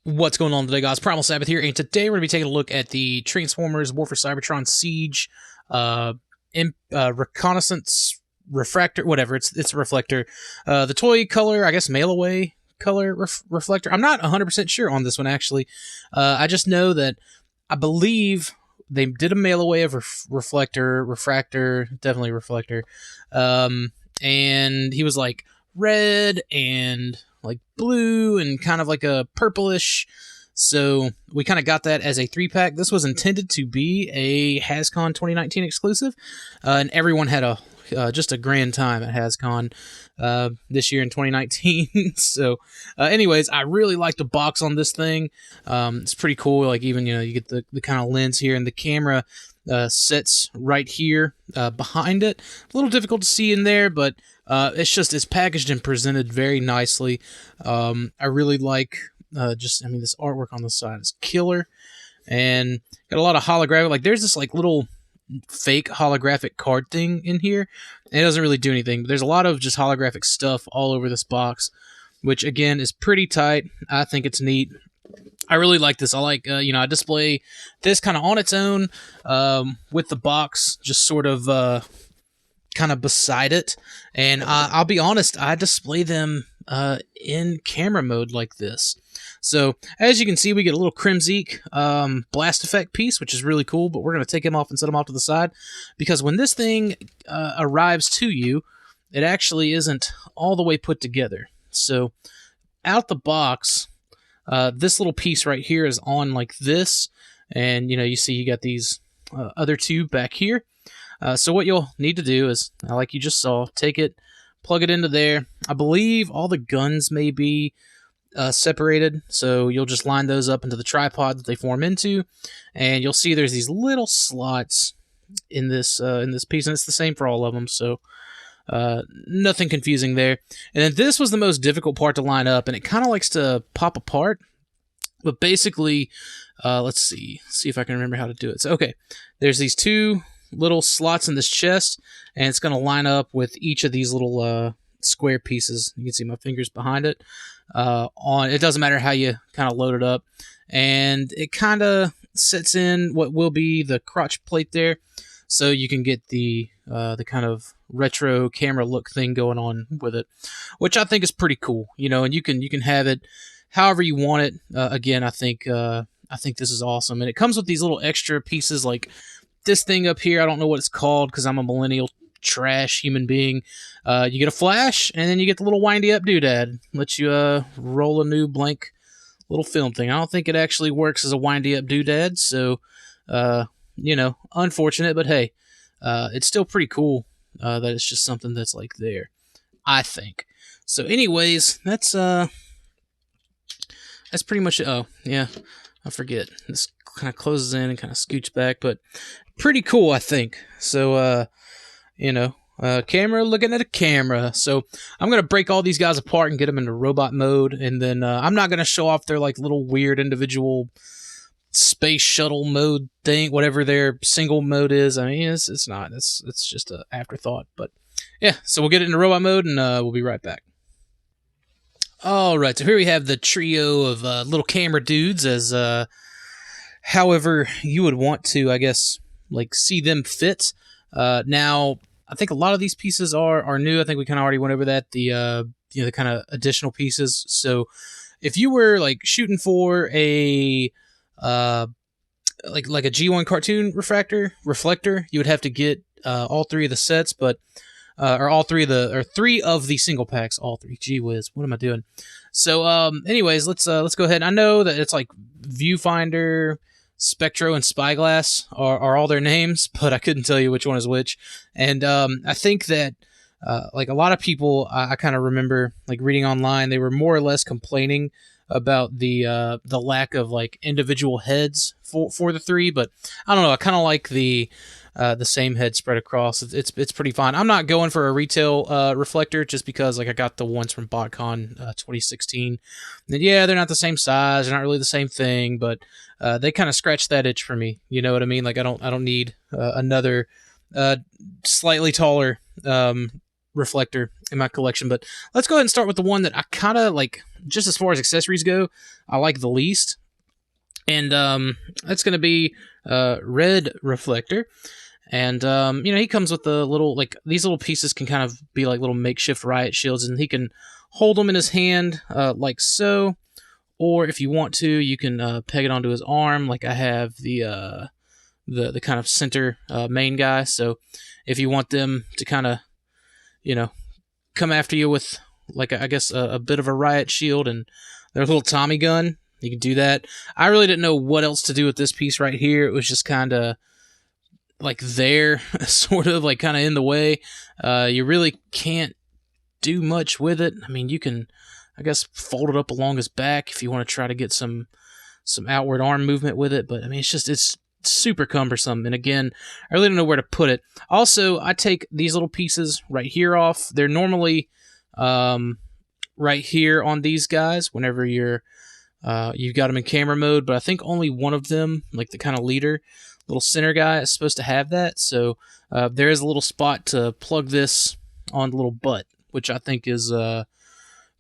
What's going on today, guys? Primal Sabbath here, and today we're going to be taking a look at the Transformers War for Cybertron Siege Reconnaissance Refraktor, whatever, it's a Reflector. The toy color, I guess mail away color Reflector. I'm not 100% sure on this one, actually. I just know that I believe they did a mail away of Refraktor, definitely Reflector. And he was like red and like blue and kind of like a purplish. So we kind of got that as a 3-pack. This was intended to be a Hascon 2019 exclusive, and everyone had a just a grand time at Hascon this year in 2019. So anyways, I really like the box on this thing. It's pretty cool. Like, even, you know, you get the kind of lens here, and the camera sits right here behind it. A little difficult to see in there, but it's packaged and presented very nicely. I really like this artwork on the side is killer, and got a lot of holographic. Like, there's this like little fake holographic card thing in here, and it doesn't really do anything, but there's a lot of just holographic stuff all over this box, which again is pretty tight. I think it's neat. I really like this. I like, I display this kind of on its own with the box just sort of kind of beside it. And I'll be honest, I display them in camera mode like this. So as you can see, we get a little Crimzeek blast effect piece, which is really cool, but we're going to take him off and set him off to the side, because when this thing arrives to you, it actually isn't all the way put together. So out the box, this little piece right here is on like this, and you see you got these other two back here. So what you'll need to do is, like you just saw, take it, plug it into there. I believe all the guns may be separated, so you'll just line those up into the tripod that they form into, and you'll see there's these little slots in this piece, and it's the same for all of them. So nothing confusing there. And then this was the most difficult part to line up, and it kind of likes to pop apart. But basically, let's see if I can remember how to do it. So okay, there's these two little slots in this chest, and it's going to line up with each of these little square pieces. You can see my fingers behind it. It doesn't matter how you kind of load it up, and it kind of sets in what will be the crotch plate there, so you can get the kind of retro camera look thing going on with it, which I think is pretty cool. And you can have it however you want it. Again, I think this is awesome, and it comes with these little extra pieces like this thing up here. I don't know what it's called because I'm a millennial trash human being. You get a flash, and then you get the little windy up doodad. Lets you roll a new blank little film thing. I don't think it actually works as a windy up doodad, so unfortunate, but hey, it's still pretty cool that it's just something that's like there, I think. So anyways, that's pretty much it. Oh yeah, I forget, this kind of closes in and kind of scoots back, but pretty cool, I think. So camera looking at a camera. So I'm going to break all these guys apart and get them into robot mode, and then I'm not going to show off their like little weird individual space shuttle mode thing, whatever their single mode is. I mean, it's just an afterthought. But yeah, so we'll get it into robot mode, and we'll be right back. Alright, so here we have the trio of little camera dudes, as however you would want to, I guess, like see them fit. Now, I think a lot of these pieces are new. I think we kind of already went over that, the kind of additional pieces. So if you were like shooting for a like a G1 cartoon reflector, you would have to get all three of the sets, but three of the single packs, all three. Gee whiz, what am I doing? So anyways, let's go ahead. I know that it's like Viewfinder, Spectro, and Spyglass are all their names, but I couldn't tell you which one is which. And I think that like a lot of people, I kind of remember like reading online, they were more or less complaining about the lack of like individual heads for the three. But I don't know, I kind of like the same head spread across. It's pretty fine. I'm not going for a retail reflector just because like I got the ones from BotCon 2016. And yeah, they're not the same size, they're not really the same thing, but they kind of scratch that itch for me. You know what I mean? Like I don't need another slightly taller reflector in my collection. But let's go ahead and start with the one that I kind of like, just as far as accessories go, I like the least. And that's going to be Red Reflector. And, he comes with the little, like, these little pieces can kind of be like little makeshift riot shields, and he can hold them in his hand like so. Or if you want to, you can peg it onto his arm, like I have the kind of center main guy. So if you want them to kind of, come after you with, like, I guess a bit of a riot shield and their little Tommy gun, you can do that. I really didn't know what else to do with this piece right here. It was just kind of like there, sort of like kind of in the way. You really can't do much with it. I mean, you can, I guess, fold it up along his back if you want to try to get some outward arm movement with it. But I mean, it's super cumbersome. And again, I really don't know where to put it. Also, I take these little pieces right here off. They're normally right here on these guys whenever you've got them in camera mode, but I think only one of them, like the kind of leader, little center guy, is supposed to have that. So there is a little spot to plug this on the little butt, which I think is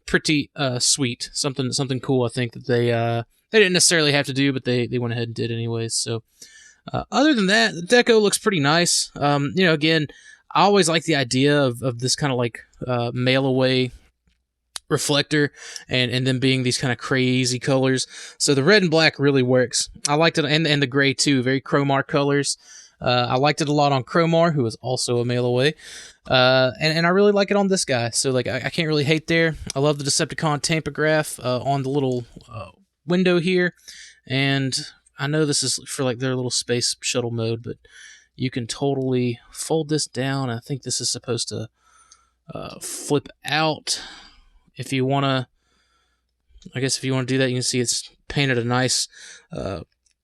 pretty sweet. Something cool, I think, that they didn't necessarily have to do, but they went ahead and did anyways. So other than that, the deco looks pretty nice. Again, I always like the idea of this kind of like mail away reflector and then being these kind of crazy colors. So the red and black really works. I liked it, and the gray too, very Chromar colors. I liked it a lot on Chromar, who is also a mail away. And I really like it on this guy. So like I can't really hate there. I love the Decepticon tampograph on the little window here. And I know this is for like their little space shuttle mode, but you can totally fold this down. I think this is supposed to flip out. If you want to, I guess if you want to do that, you can see it's painted a nice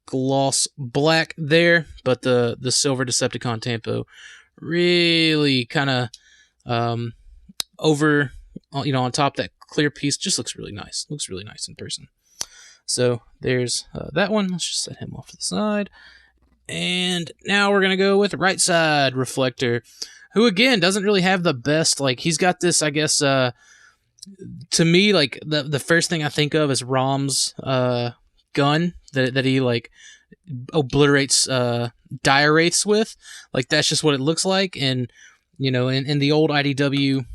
gloss black there, but the silver Decepticon Tampo really kind of over, on top that clear piece, just looks really nice. Looks really nice in person. So there's that one. Let's just set him off to the side. And now we're going to go with the right side Reflector, who again doesn't really have the best, like he's got this, I guess, to me, like the first thing I think of is Rom's gun that he like obliterates dire wraiths with. Like that's just what it looks like. And in the old IDW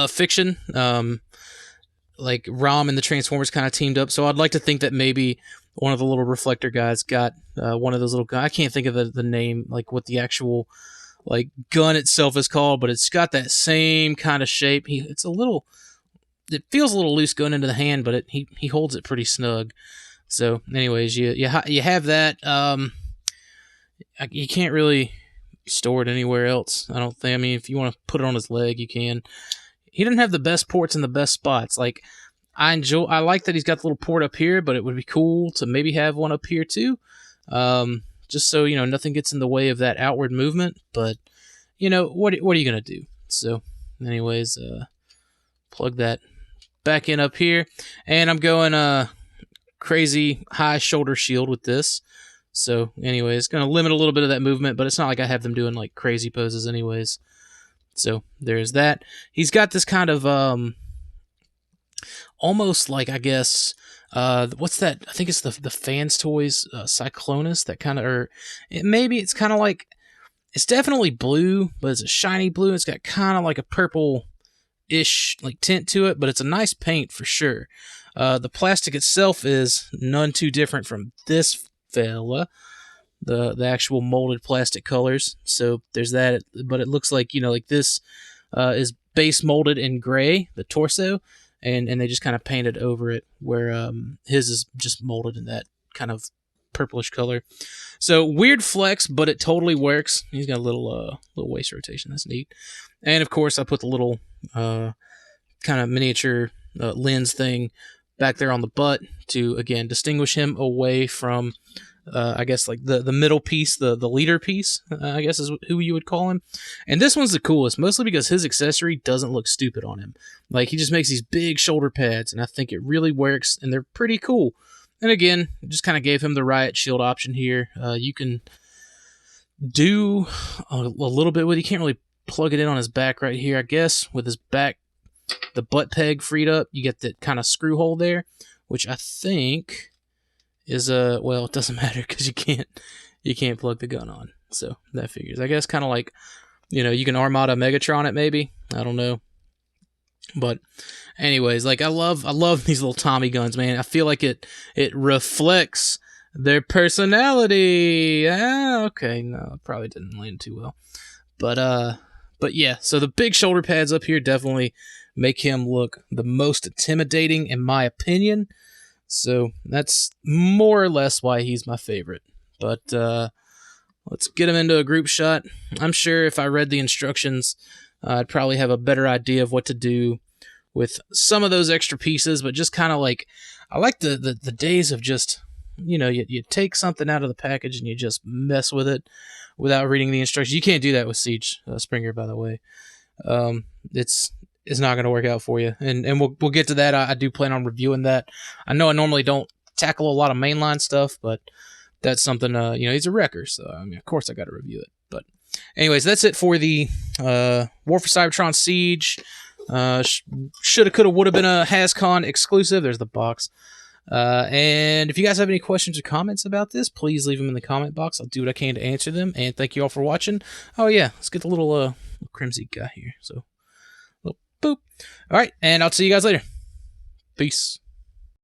fiction, like Rom and the Transformers kind of teamed up. So I'd like to think that maybe one of the little Reflector guys got one of those little guns. I can't think of the name, like what the actual like gun itself is called, but it's got that same kind of shape. It feels a little loose going into the hand, but he holds it pretty snug. So anyways, you have that. You can't really store it anywhere else, I don't think. I mean, if you want to put it on his leg, you can. He doesn't have the best ports in the best spots. Like I like that he's got the little port up here, but it would be cool to maybe have one up here too. Just so, nothing gets in the way of that outward movement. But, what are you going to do? So, anyways, plug that back in up here. And I'm going crazy high shoulder shield with this. So, anyways, going to limit a little bit of that movement, but it's not like I have them doing, like, crazy poses anyways. So, there's that. He's got this kind of, almost like, I guess... what's that? I think it's the Fans Toys Cyclonus. That kind of, or maybe it's kind of like, it's definitely blue, but it's a shiny blue. It's got kind of like a purple-ish like tint to it, but it's a nice paint for sure. The plastic itself is none too different from this fella, the actual molded plastic colors. So there's that, but it looks like like this is base molded in gray, the torso. And they just kind of painted over it, where his is just molded in that kind of purplish color. So weird flex, but it totally works. He's got a little waist rotation. That's neat. And of course, I put the little kind of miniature lens thing back there on the butt to again distinguish him away from, I guess, like the middle piece, the leader piece, I guess is who you would call him. And this one's the coolest, mostly because his accessory doesn't look stupid on him. Like, he just makes these big shoulder pads, and I think it really works, and they're pretty cool. And again, just kind of gave him the riot shield option here. You can do a little bit with it. You can't really plug it in on his back right here, I guess, with his back, the butt peg freed up. You get that kind of screw hole there, which I think is well, it doesn't matter because you can't plug the gun on. So that figures. I guess kind of like, you know, you can Armada Megatron it maybe. I don't know. But anyways, like I love these little Tommy guns, man. I feel like it reflects their personality. Okay, no, it probably didn't land too well. But yeah, so the big shoulder pads up here definitely make him look the most intimidating in my opinion. So that's more or less why he's my favorite. But let's get him into a group shot. I'm sure if I read the instructions, I'd probably have a better idea of what to do with some of those extra pieces, but just kind of like, I like the days of just, you know, you take something out of the package and you just mess with it without reading the instructions. You can't do that with Siege Springer, by the way. It's not going to work out for you, and we'll get to that. I do plan on reviewing that. I know I normally don't tackle a lot of mainline stuff, but that's something, you know, he's a wrecker, so I mean, of course I got to review it. But anyways, that's it for the War for Cybertron Siege. Shoulda, coulda, woulda been a Hascon exclusive. There's the box. And if you guys have any questions or comments about this, please leave them in the comment box. I'll do what I can to answer them. And thank you all for watching. Oh yeah, let's get the little Crimsy guy here. So, little boop. All right, and I'll see you guys later. Peace.